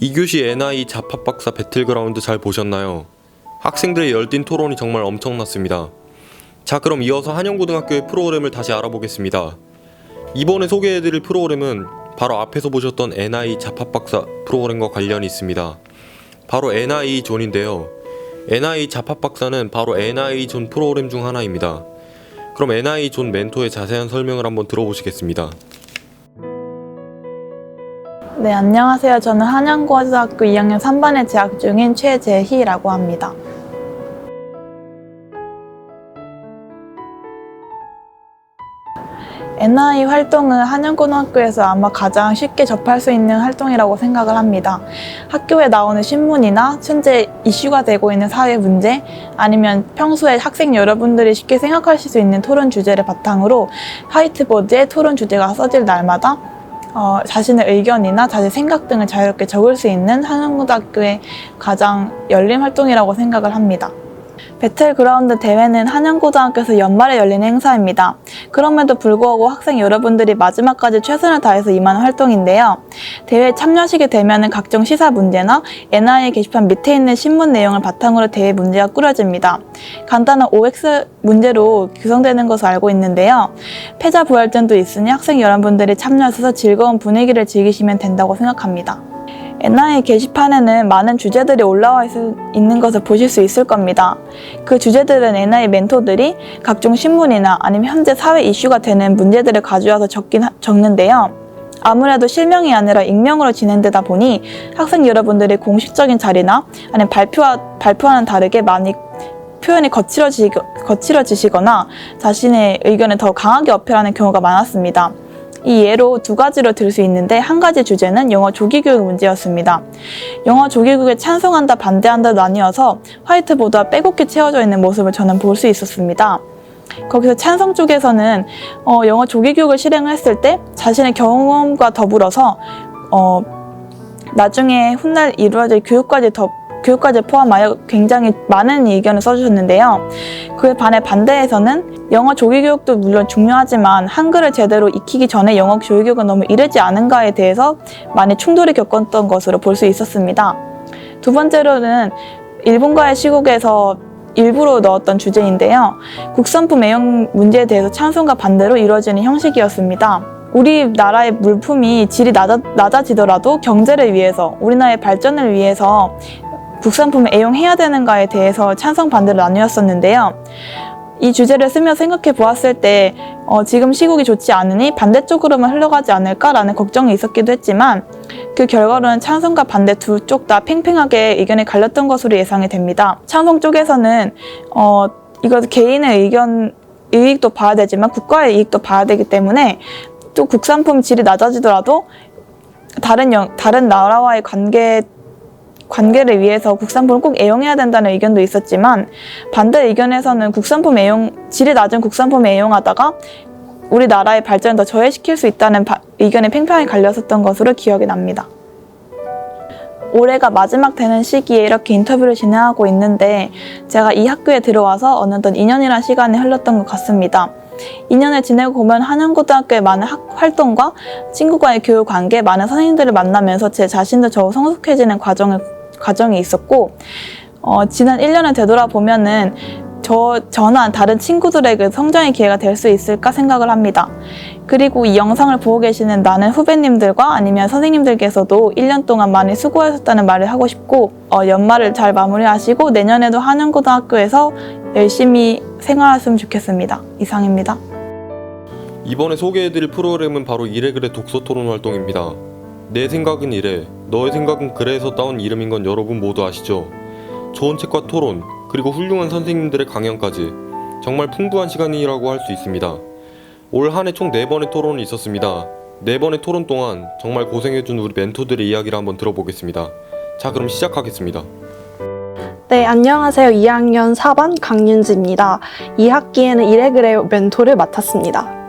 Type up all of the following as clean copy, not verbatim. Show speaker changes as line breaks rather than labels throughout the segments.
2교시 NI 자팝박사 배틀그라운드 잘 보셨나요? 학생들의 열띤 토론이 정말 엄청났습니다. 자, 그럼 이어서 한영고등학교의 프로그램을 다시 알아보겠습니다. 이번에 소개해드릴 프로그램은 바로 앞에서 보셨던 NI 자팝박사 프로그램과 관련이 있습니다. 바로 NI 존인데요. NI 자팝박사는 바로 NI 존 프로그램 중 하나입니다. 그럼 NI 존 멘토의 자세한 설명을 한번 들어보시겠습니다.
네, 안녕하세요. 저는 한양고등학교 2학년 3반에 재학 중인 최재희라고 합니다. NI 활동은 한양고등학교에서 아마 가장 쉽게 접할 수 있는 활동이라고 생각을 합니다. 학교에 나오는 신문이나 현재 이슈가 되고 있는 사회 문제, 아니면 평소에 학생 여러분들이 쉽게 생각하실 수 있는 토론 주제를 바탕으로 화이트보드에 토론 주제가 써질 날마다 자신의 의견이나 자신의 생각 등을 자유롭게 적을 수 있는 한양고등학교의 가장 열린 활동이라고 생각을 합니다. 배틀그라운드 대회는 한양고등학교에서 연말에 열리는 행사입니다. 그럼에도 불구하고 학생 여러분들이 마지막까지 최선을 다해서 임하는 활동인데요. 대회에 참여하시게 되면 각종 시사 문제나 NI 게시판 밑에 있는 신문 내용을 바탕으로 대회 문제가 꾸려집니다. 간단한 OX 문제로 구성되는 것으로 알고 있는데요. 패자 부활전도 있으니 학생 여러분들이 참여하셔서 즐거운 분위기를 즐기시면 된다고 생각합니다. NI 게시판에는 많은 주제들이 올라와 있는 것을 보실 수 있을 겁니다. 그 주제들은 NI 멘토들이 각종 신문이나 아니면 현재 사회 이슈가 되는 문제들을 가져와서 적는데요. 아무래도 실명이 아니라 익명으로 진행되다 보니 학생 여러분들이 공식적인 자리나 아니면 발표와는 다르게 많이 표현이 거칠어지시거나 자신의 의견을 더 강하게 어필하는 경우가 많았습니다. 이 예로 두 가지로 들 수 있는데, 한 가지 주제는 영어 조기교육 문제였습니다. 영어 조기교육에 찬성한다 반대한다 나뉘어서 화이트보드와 빼곡히 채워져 있는 모습을 저는 볼 수 있었습니다. 거기서 찬성 쪽에서는 영어 조기교육을 실행을 했을 때 자신의 경험과 더불어서 나중에 훗날 이루어질 교육까지 포함하여 굉장히 많은 의견을 써주셨는데요. 그에 반해 반대에서는 영어 조기교육도 물론 중요하지만 한글을 제대로 익히기 전에 영어 조기교육은 너무 이르지 않은가에 대해서 많이 충돌이 겪었던 것으로 볼 수 있었습니다. 두 번째로는 일본과의 시국에서 일부러 넣었던 주제인데요. 국산품 애용 문제에 대해서 찬성과 반대로 이루어지는 형식이었습니다. 우리나라의 물품이 질이 낮아지더라도 경제를 위해서, 우리나라의 발전을 위해서 국산품을 애용해야 되는가에 대해서 찬성 반대로 나뉘었었는데요. 이 주제를 쓰며 생각해 보았을 때 지금 시국이 좋지 않으니 반대쪽으로만 흘러가지 않을까라는 걱정이 있었기도 했지만, 그 결과로는 찬성과 반대 두 쪽 다 팽팽하게 의견이 갈렸던 것으로 예상이 됩니다. 찬성 쪽에서는 이것 개인의 이익도 봐야 되지만 국가의 이익도 봐야 되기 때문에 또 국산품 질이 낮아지더라도 다른 나라와의 관계를 위해서 국산품을 꼭 애용해야 된다는 의견도 있었지만, 반대 의견에서는 질이 낮은 국산품을 애용하다가 우리나라의 발전을 더 저해시킬 수 있다는 의견이 팽팽하게 갈렸었던 것으로 기억이 납니다. 올해가 마지막 되는 시기에 이렇게 인터뷰를 진행하고 있는데, 제가 이 학교에 들어와서 어느덧 2년이라는 시간이 흘렀던 것 같습니다. 2년을 지내고 보면 한양고등학교의 많은 활동과 친구과의 교육 관계, 많은 선생님들을 만나면서 제 자신도 더욱 성숙해지는 과정이 있었고, 지난 1년을 되돌아보면은 저나 다른 친구들에게 성장의 기회가 될 수 있을까 생각을 합니다. 그리고 이 영상을 보고 계시는 나는 후배님들과 아니면 선생님들께서도 1년 동안 많이 수고하셨다는 말을 하고 싶고, 연말을 잘 마무리하시고 내년에도 한양고등학교에서 열심히 생활했으면 좋겠습니다. 이상입니다.
이번에 소개해드릴 프로그램은 바로 이래그래 독서토론 활동입니다. 내 생각은 이래, 너의 생각은 그래에서 따온 이름인 건 여러분 모두 아시죠? 좋은 책과 토론, 그리고 훌륭한 선생님들의 강연까지 정말 풍부한 시간이라고 할 수 있습니다. 올 한 해 총 4번의 토론이 있었습니다. 4번의 토론 동안 정말 고생해준 우리 멘토들의 이야기를 한번 들어보겠습니다. 자, 그럼 시작하겠습니다.
네, 안녕하세요. 2학년 4반 강윤지입니다. 이 학기에는 이래그래 멘토를 맡았습니다.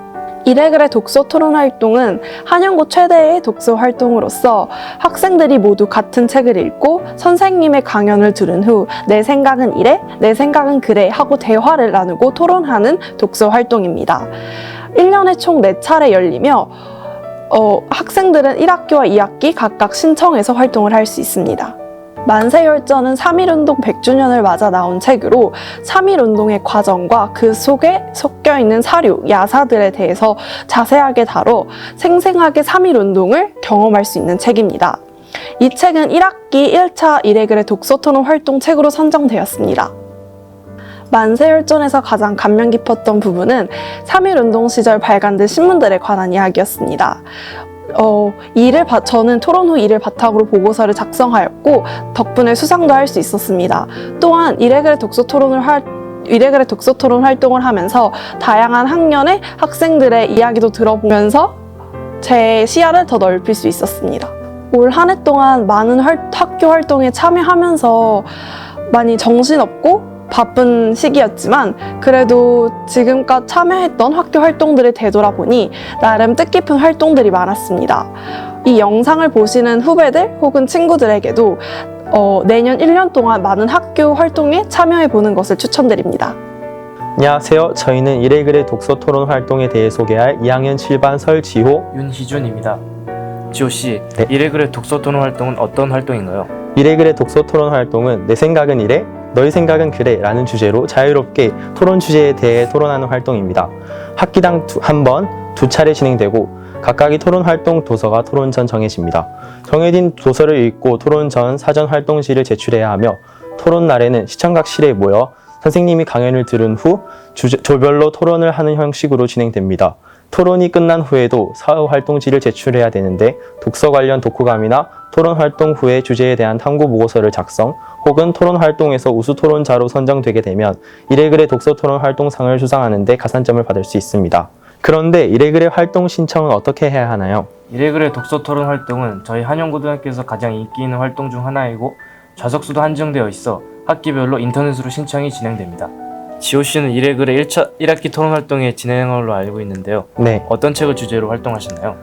이래그래 독서 토론 활동은 한양고 최대의 독서 활동으로서 학생들이 모두 같은 책을 읽고 선생님의 강연을 들은 후 내 생각은 이래, 내 생각은 그래 하고 대화를 나누고 토론하는 독서 활동입니다. 1년에 총 4차례 열리며 학생들은 1학기와 2학기 각각 신청해서 활동을 할 수 있습니다. 만세혈전은 3.1운동 100주년을 맞아 나온 책으로 3.1운동의 과정과 그 속에 섞여 있는 사료, 야사들에 대해서 자세하게 다뤄 생생하게 3.1운동을 경험할 수 있는 책입니다. 이 책은 1학기 1차 이래그래 독서토론 활동책으로 선정되었습니다. 만세혈전에서 가장 감명 깊었던 부분은 3.1운동 시절 발간된 신문들에 관한 이야기였습니다. 저는 토론 후 이를 바탕으로 보고서를 작성하였고 덕분에 수상도 할 수 있었습니다. 또한 이래그래 독서토론 활동을 하면서 다양한 학년의 학생들의 이야기도 들어보면서 제 시야를 더 넓힐 수 있었습니다. 올 한 해 동안 많은 학교 활동에 참여하면서 많이 정신없고 바쁜 시기였지만 그래도 지금껏 참여했던 학교 활동들을 되돌아보니 나름 뜻깊은 활동들이 많았습니다. 이 영상을 보시는 후배들 혹은 친구들에게도 내년 1년 동안 많은 학교 활동에 참여해보는 것을 추천드립니다.
안녕하세요. 저희는 이래그래 독서 토론 활동에 대해 소개할 2학년 7반 설지호,
윤희준입니다. 지호씨,
네.
이래그래 독서 토론 활동은 어떤 활동인가요?
이래그래 독서 토론 활동은 내 생각은 이래, 너의 생각은 그래 라는 주제로 자유롭게 토론 주제에 대해 토론하는 활동입니다. 학기당 한 번, 두 차례 진행되고 각각의 토론 활동 도서가 토론 전 정해집니다. 정해진 도서를 읽고 토론 전 사전 활동지를 제출해야 하며 토론 날에는 시청각실에 모여 선생님이 강연을 들은 후 조별로 토론을 하는 형식으로 진행됩니다. 토론이 끝난 후에도 사후 활동지를 제출해야 되는데 독서 관련 독후감이나 토론 활동 후에 주제에 대한 탐구 보고서를 작성 혹은 토론 활동에서 우수 토론자로 선정되게 되면 이래그래 독서 토론 활동상을 수상하는 데 가산점을 받을 수 있습니다. 그런데 이래그래 활동 신청은 어떻게 해야 하나요?
이래그래 독서 토론 활동은 저희 한영고등학교에서 가장 인기 있는 활동 중 하나이고 좌석수도 한정되어 있어 학기별로 인터넷으로 신청이 진행됩니다. 지호씨는 이래그래 1학기 토론 활동에 진행한 걸로 알고 있는데요.
네.
어떤 책을 주제로 활동하셨나요?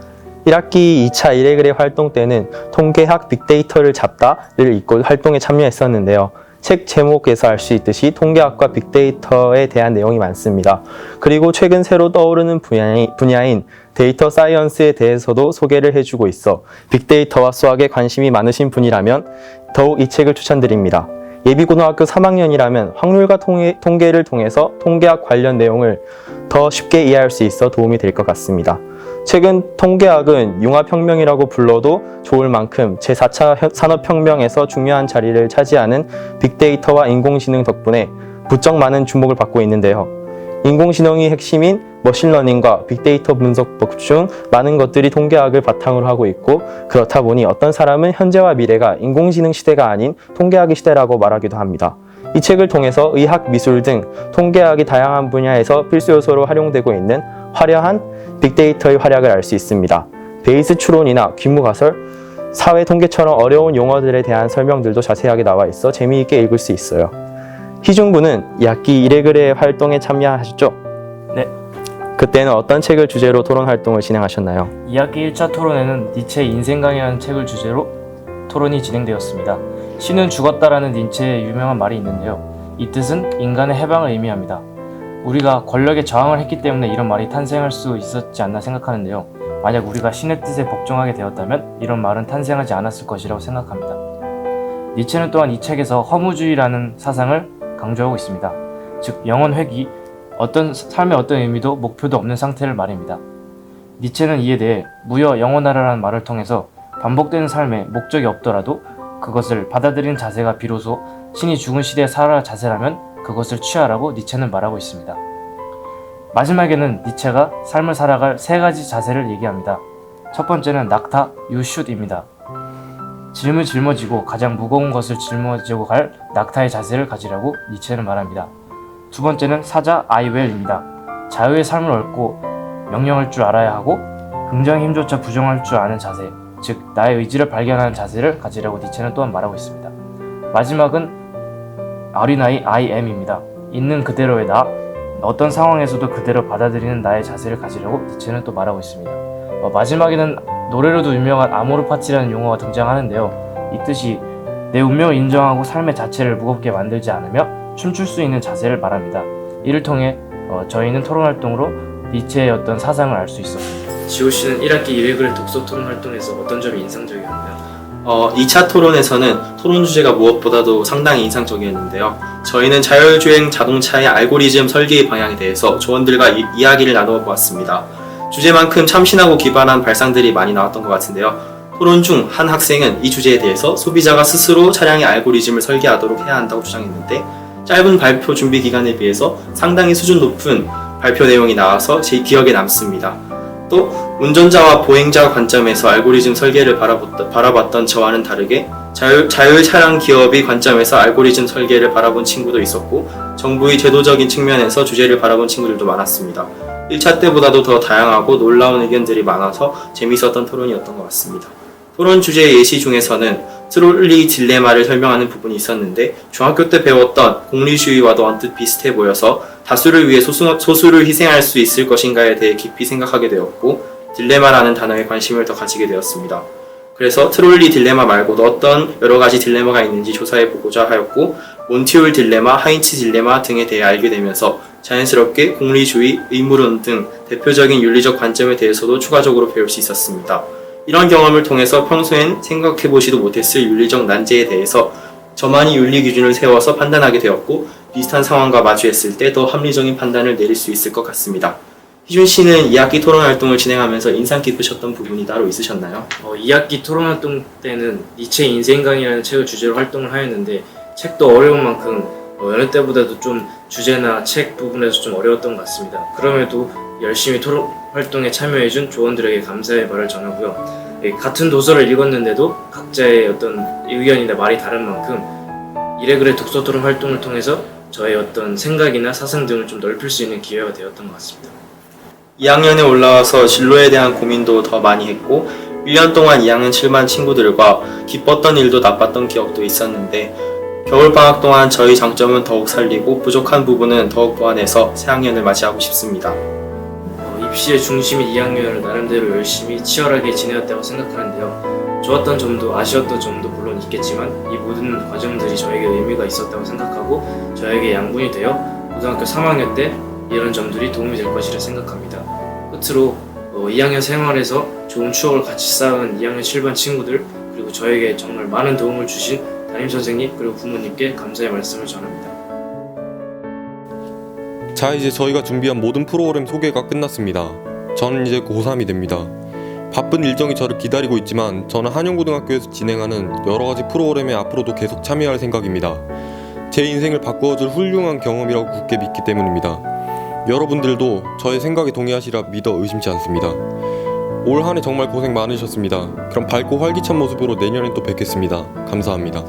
1학기 2차 이래그래 활동 때는 통계학 빅데이터를 잡다를 읽고 활동에 참여했었는데요. 책 제목에서 알 수 있듯이 통계학과 빅데이터에 대한 내용이 많습니다. 그리고 최근 새로 떠오르는 분야인 데이터 사이언스에 대해서도 소개를 해주고 있어 빅데이터와 수학에 관심이 많으신 분이라면 더욱 이 책을 추천드립니다. 예비고등학교 3학년이라면 확률과 통계를 통해서 통계학 관련 내용을 더 쉽게 이해할 수 있어 도움이 될 것 같습니다. 최근 통계학은 융합혁명이라고 불러도 좋을 만큼 제4차 산업혁명에서 중요한 자리를 차지하는 빅데이터와 인공지능 덕분에 부쩍 많은 주목을 받고 있는데요. 인공지능의 핵심인 머신러닝과 빅데이터 분석법 중 많은 것들이 통계학을 바탕으로 하고 있고 그렇다 보니 어떤 사람은 현재와 미래가 인공지능 시대가 아닌 통계학의 시대라고 말하기도 합니다. 이 책을 통해서 의학, 미술 등 통계학이 다양한 분야에서 필수 요소로 활용되고 있는 화려한 빅데이터의 활약을 알 수 있습니다. 베이스 추론이나 귀무가설, 사회 통계처럼 어려운 용어들에 대한 설명들도 자세하게 나와 있어 재미있게 읽을 수 있어요. 희중군은 2학기 이래그래 활동에 참여하셨죠?
네.
그때는 어떤 책을 주제로 토론 활동을 진행하셨나요?
2학기 1차 토론에는 니체의 인생강이라는 책을 주제로 토론이 진행되었습니다. 신은 죽었다라는 니체의 유명한 말이 있는데요. 이 뜻은 인간의 해방을 의미합니다. 우리가 권력에 저항을 했기 때문에 이런 말이 탄생할 수 있었지 않나 생각하는데요. 만약 우리가 신의 뜻에 복종하게 되었다면 이런 말은 탄생하지 않았을 것이라고 생각합니다. 니체는 또한 이 책에서 허무주의라는 사상을 강조하고 있습니다. 즉 영원 회귀, 삶의 어떤 의미도 목표도 없는 상태를 말입니다. 니체는 이에 대해 무여 영원하라는 말을 통해서 반복되는 삶에 목적이 없더라도 그것을 받아들이는 자세가 비로소 신이 죽은 시대에 살아갈 자세라면 그것을 취하라고 니체는 말하고 있습니다. 마지막에는 니체가 삶을 살아갈 세 가지 자세를 얘기합니다. 첫 번째는 낙타, 유슛입니다. 짐을 짊어지고 가장 무거운 것을 짊어지고 갈 낙타의 자세를 가지라고 니체는 말합니다. 두 번째는 사자, 아이웰입니다. 자유의 삶을 얻고 명령할 줄 알아야 하고 긍정의 힘조차 부정할 줄 아는 자세, 즉 나의 의지를 발견하는 자세를 가지라고 니체는 또한 말하고 있습니다. 마지막은 어린아이 I am입니다. 있는 그대로의 나, 어떤 상황에서도 그대로 받아들이는 나의 자세를 가지라고 니체는 또 말하고 있습니다. 마지막에는 노래로도 유명한 아모르 파티라는 용어가 등장하는데요. 이 뜻이 내 운명을 인정하고 삶의 자체를 무겁게 만들지 않으며 춤출 수 있는 자세를 말합니다. 이를 통해 저희는 토론 활동으로 니체의 어떤 사상을 알 수 있었습니다. 지호 씨는 1학기 1회글의 독서 토론 활동에서 어떤 점이 인상적이었나요?
2차 토론에서는 토론 주제가 무엇보다도 상당히 인상적이었는데요. 저희는 자율주행 자동차의 알고리즘 설계의 방향에 대해서 조원들과 이야기를 나누어 보았습니다. 주제만큼 참신하고 기발한 발상들이 많이 나왔던 것 같은데요. 토론 중 한 학생은 이 주제에 대해서 소비자가 스스로 차량의 알고리즘을 설계하도록 해야 한다고 주장했는데, 짧은 발표 준비 기간에 비해서 상당히 수준 높은 발표 내용이 나와서 제 기억에 남습니다. 또 운전자와 보행자 관점에서 알고리즘 설계를 바라봤던 저와는 다르게 자율 차량 기업의 관점에서 알고리즘 설계를 바라본 친구도 있었고, 정부의 제도적인 측면에서 주제를 바라본 친구들도 많았습니다. 1차 때보다도 더 다양하고 놀라운 의견들이 많아서 재밌었던 토론이었던 것 같습니다. 토론 주제 예시 중에서는 트롤리 딜레마를 설명하는 부분이 있었는데, 중학교 때 배웠던 공리주의와도 언뜻 비슷해 보여서 다수를 위해 소수를 희생할 수 있을 것인가에 대해 깊이 생각하게 되었고, 딜레마라는 단어에 관심을 더 가지게 되었습니다. 그래서 트롤리 딜레마 말고도 어떤 여러 가지 딜레마가 있는지 조사해보고자 하였고, 몬티올 딜레마, 하인츠 딜레마 등에 대해 알게 되면서 자연스럽게 공리주의, 의무론 등 대표적인 윤리적 관점에 대해서도 추가적으로 배울 수 있었습니다. 이런 경험을 통해서 평소엔 생각해보지도 못했을 윤리적 난제에 대해서 저만이 윤리 기준을 세워서 판단하게 되었고, 비슷한 상황과 마주했을 때 더 합리적인 판단을 내릴 수 있을 것 같습니다. 희준 씨는 2학기 토론 활동을 진행하면서 인상 깊으셨던 부분이 따로 있으셨나요?
2학기 토론 활동 때는 니체의 인생강이라는 책을 주제로 활동을 하였는데, 책도 어려운 만큼 여느 때보다도 좀 주제나 책 부분에서 좀 어려웠던 것 같습니다. 그럼에도 열심히 토론 활동에 참여해준 조원들에게 감사의 말을 전하고요. 같은 도서를 읽었는데도 각자의 어떤 의견이나 말이 다른 만큼 이래그래 독서 토론 활동을 통해서 저의 어떤 생각이나 사상 등을 좀 넓힐 수 있는 기회가 되었던 것 같습니다.
2학년에 올라와서 진로에 대한 고민도 더 많이 했고, 1년 동안 2학년 7반 친구들과 기뻤던 일도 나빴던 기억도 있었는데, 겨울방학 동안 저희 장점은 더욱 살리고 부족한 부분은 더욱 보완해서 새학년을 맞이하고 싶습니다.
입시의 중심인 2학년을 나름대로 열심히 치열하게 지내었다고 생각하는데요. 좋았던 점도 아쉬웠던 점도 물론 있겠지만, 이 모든 과정들이 저에게 의미가 있었다고 생각하고 저에게 양분이 되어 고등학교 3학년 때 이런 점들이 도움이 될 것이라 생각합니다. 끝으로 2학년 생활에서 좋은 추억을 같이 쌓은 2학년 7반 친구들, 그리고 저에게 정말 많은 도움을 주신 담임선생님 그리고 부모님께 감사의 말씀을 전합니다.
자, 이제 저희가 준비한 모든 프로그램 소개가 끝났습니다. 저는 이제 고3이 됩니다. 바쁜 일정이 저를 기다리고 있지만 저는 한영고등학교에서 진행하는 여러가지 프로그램에 앞으로도 계속 참여할 생각입니다. 제 인생을 바꾸어줄 훌륭한 경험이라고 굳게 믿기 때문입니다. 여러분들도 저의 생각에 동의하시라 믿어 의심치 않습니다. 올 한 해 정말 고생 많으셨습니다. 그럼 밝고 활기찬 모습으로 내년에 또 뵙겠습니다. 감사합니다.